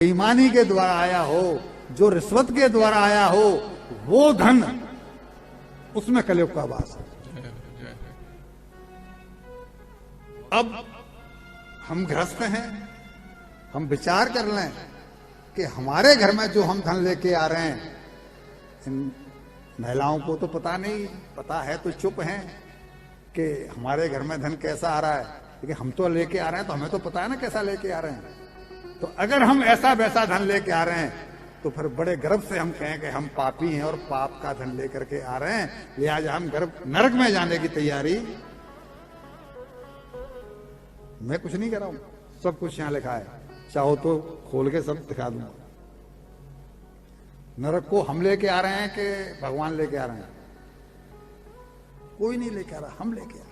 बेईमानी के द्वारा आया हो, जो रिश्वत के द्वारा आया हो, वो धन, उसमें कलयुग का वास है। अब हम गृहस्थ हैं, हम विचार कर लें कि हमारे घर में जो हम धन लेके आ रहे हैं, इन महिलाओं को तो पता नहीं, पता है तो चुप हैं कि हमारे घर में धन कैसा आ रहा है, लेकिन हम तो लेके आ रहे हैं तो हमें तो पता है ना कैसा लेके आ रहे हैं। तो अगर हम ऐसा वैसा धन लेके आ रहे हैं तो फिर बड़े गर्व से हम कहें कि हम पापी हैं और पाप का धन लेकर के आ रहे हैं, लिहाजा हम गर्व नरक में जाने की तैयारी। मैं कुछ नहीं कर रहा हूं, सब कुछ यहां लिखा है, चाहो तो खोल के सब दिखा दूंगा। नरक को हम लेके आ रहे हैं कि भगवान लेके आ रहे हैं? कोई नहीं लेके आ रहा, हम लेके आ रहे हैं।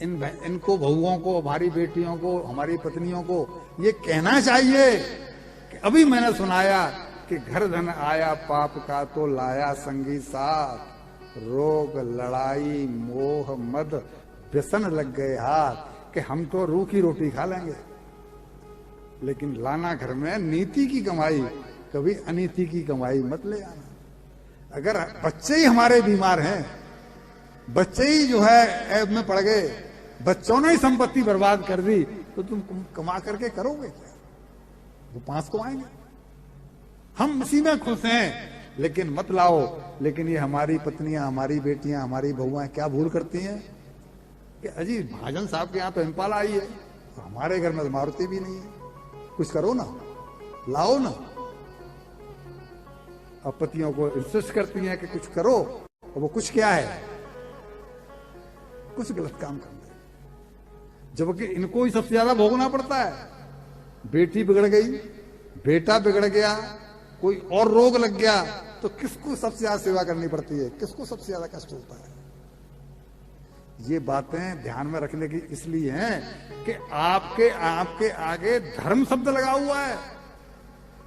इनको बहुओं को, हमारी बेटियों को, हमारी पत्नियों को ये कहना चाहिए कि अभी मैंने सुनाया कि घर धन आया पाप का तो लाया संगी साथ, रोग लड़ाई मोह मद व्यसन लग गए हाथ, कि हम तो रूखी रोटी खा लेंगे, लेकिन लाना घर में नीति की कमाई, कभी अनीति की कमाई मत ले आना। अगर बच्चे ही हमारे बीमार हैं, बच्चे ही जो है ऐब में पड़ गए, बच्चों ने ही संपत्ति बर्बाद कर दी, तो तुम कमा करके करोगे क्या? वो 5 को आएंगे। हम इसी में खुश हैं, लेकिन मत लाओ। लेकिन ये हमारी पत्नियां, हमारी बेटियां, हमारी बहुआं क्या भूल करती हैं कि अजी महाजन साहब के यहां तो इम्पाला आई है, तो हमारे घर में तो मारुति भी नहीं है, कुछ करो ना, लाओ ना। अब पतियों को इंसिस्ट करती हैं कि कुछ करो, और वो कुछ क्या है? कुछ गलत काम करना, जबकि इनको ही सबसे ज्यादा भोगना पड़ता है। बेटी बिगड़ गई, बेटा बिगड़ गया, कोई और रोग लग गया, तो किसको सबसे ज्यादा सेवा करनी पड़ती है? किसको सबसे ज्यादा कष्ट होता है? ये बातें ध्यान में रखने की इसलिए हैं कि आपके आगे धर्म शब्द लगा हुआ है।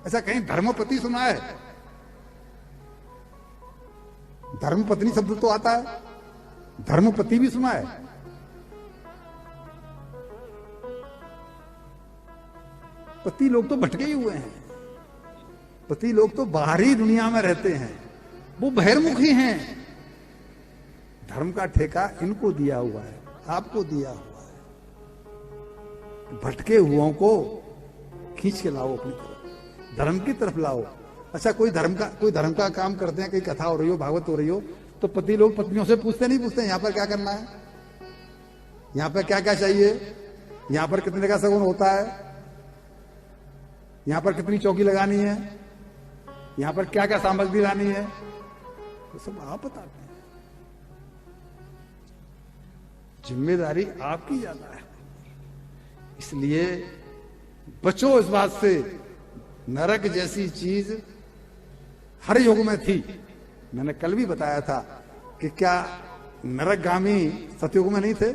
ऐसा कहीं धर्मपति सुना है? धर्मपत्नी शब्द तो आता है, धर्मपति भी सुना है? पति लोग तो भटके ही हुए हैं, पति लोग तो बाहरी दुनिया में रहते हैं, वो बहिर्मुखी हैं। धर्म का ठेका इनको दिया हुआ है, आपको दिया हुआ है। भटके हुओं को खींच के लाओ अपनी तरफ, धर्म की तरफ लाओ। अच्छा, कोई धर्म का काम करते हैं, कहीं कथा हो रही हो, भागवत हो रही हो, तो पति लोग पत्नियों से पूछते नहीं, पूछते यहां पर क्या करना है, यहां पर क्या क्या चाहिए, यहां पर कितने का सगुन होता है, यहां पर कितनी चौकी लगानी है, यहां पर क्या क्या सामग्री लानी है, तो सब आप बताते हैं। जिम्मेदारी आपकी ज्यादा है, इसलिए बचो इस बात से। नरक जैसी चीज हर युग में थी। मैंने कल भी बताया था कि क्या नरकगामी सतयुग में नहीं थे?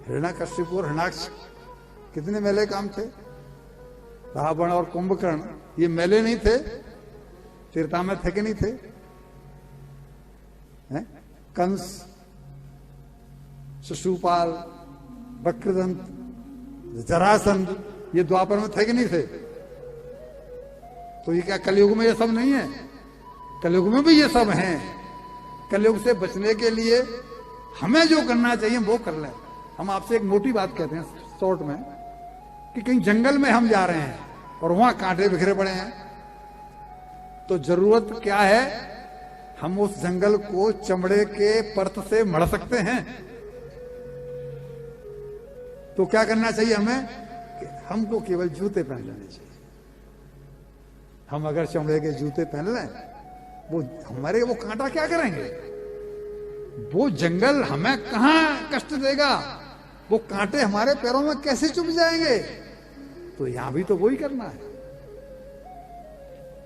हिरण्यकश्यप और हिरण्याक्ष कितने मेले काम थे? रावण और कुंभकर्ण ये मेले नहीं थे? तीर्था में थे कि नहीं थे? कंस, शिशुपाल, वक्रदंत, जरासंध ये द्वापर में थे कि नहीं थे? तो ये क्या कलयुग में ये सब नहीं है? कलयुग में भी ये सब हैं। कलयुग से बचने के लिए हमें जो करना चाहिए वो कर लें। हम आपसे एक मोटी बात कहते हैं शॉर्ट में, कि कहीं जंगल में हम जा रहे हैं और वहां कांटे बिखरे पड़े हैं, तो जरूरत क्या है? हम उस जंगल को चमड़े के परत से मढ़ सकते हैं। तो क्या करना चाहिए हमें? कि हमको केवल जूते पहन लेने चाहिए। हम अगर चमड़े के जूते पहन लें, वो कांटा क्या करेंगे? वो जंगल हमें कहां कष्ट देगा? वो कांटे हमारे पैरों में कैसे चुभ जाएंगे? तो यहां भी तो वही करना है।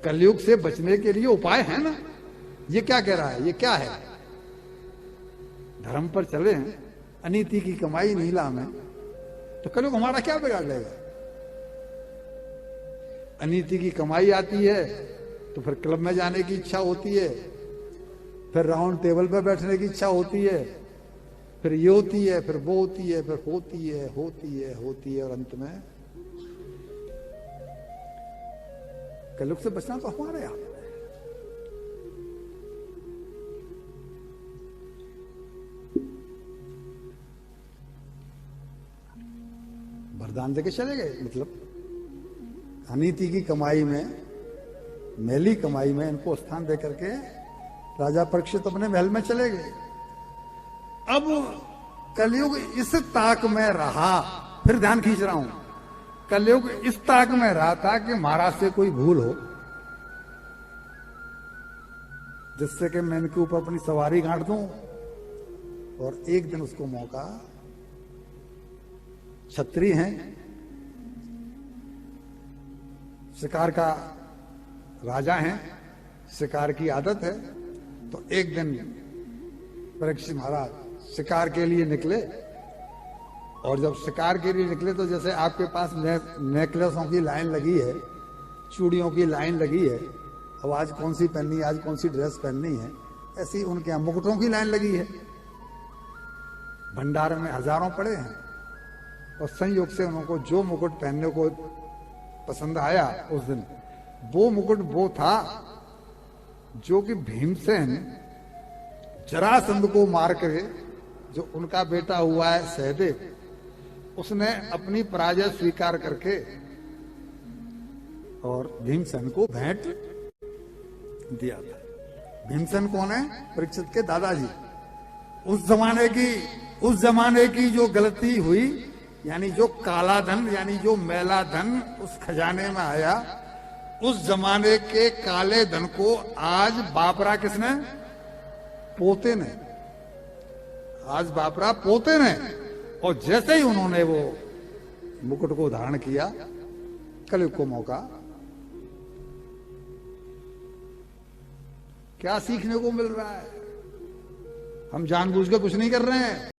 कलयुग से बचने के लिए उपाय है ना। ये क्या कह रहा है? ये क्या है? धर्म पर चले हैं, अनीति की कमाई नीला में, तो कलयुग हमारा क्या बिगाड़ लेगा? अनीति की कमाई आती है तो फिर क्लब में जाने की इच्छा होती है, फिर राउंड टेबल पर बैठने की इच्छा होती है, फिर ये होती है, फिर वो होती है, फिर होती है, और अंत में कलयुग से बचना तो हमारे हाथ में है। वरदान देके चले गए, मतलब अनीति की कमाई में, मैली कमाई में इनको स्थान दे करके राजा परीक्षित अपने महल में चले गए। अब कलयुग इस ताक में रहा, फिर ध्यान खींच रहा हूं, कलयुग इस ताक में रहा था कि महाराज से कोई भूल हो जिससे कि मैं इनके ऊपर अपनी सवारी गांठ दूं। और एक दिन उसको मौका, क्षत्रिय हैं, शिकार का राजा हैं, शिकार की आदत है, तो एक दिन परीक्षित महाराज शिकार के लिए निकले। और जब शिकार के लिए निकले तो जैसे आपके पास नेकलेसों की लाइन लगी है, चूड़ियों की लाइन लगी है, अब आज कौन सी पहननी है, आज कौन सी ड्रेस पहननी है, ऐसी उनके यहाँ मुकुटों की लाइन लगी है। भंडार में हजारों पड़े हैं और संयोग से उनको जो मुकुट पहनने को पसंद आया उस दिन, वो मुकुट वो था जो कि भीमसेन जरासंध को मार कर, जो उनका बेटा हुआ है सहदेव, उसने अपनी पराजय स्वीकार करके और भीमसेन को भेंट दिया था। भीमसेन कौन है? परीक्षित के दादाजी। उस जमाने की जो गलती हुई, यानी जो काला धन, यानी जो मैला धन उस खजाने में आया, उस जमाने के काले धन को आज बापरा किसने? पोते ने। आज बापरा पोते ने। और जैसे ही उन्होंने वो मुकुट को धारण किया, कलयुग को मौका। क्या सीखने को मिल रहा है? हम जानबूझ के कुछ नहीं कर रहे हैं।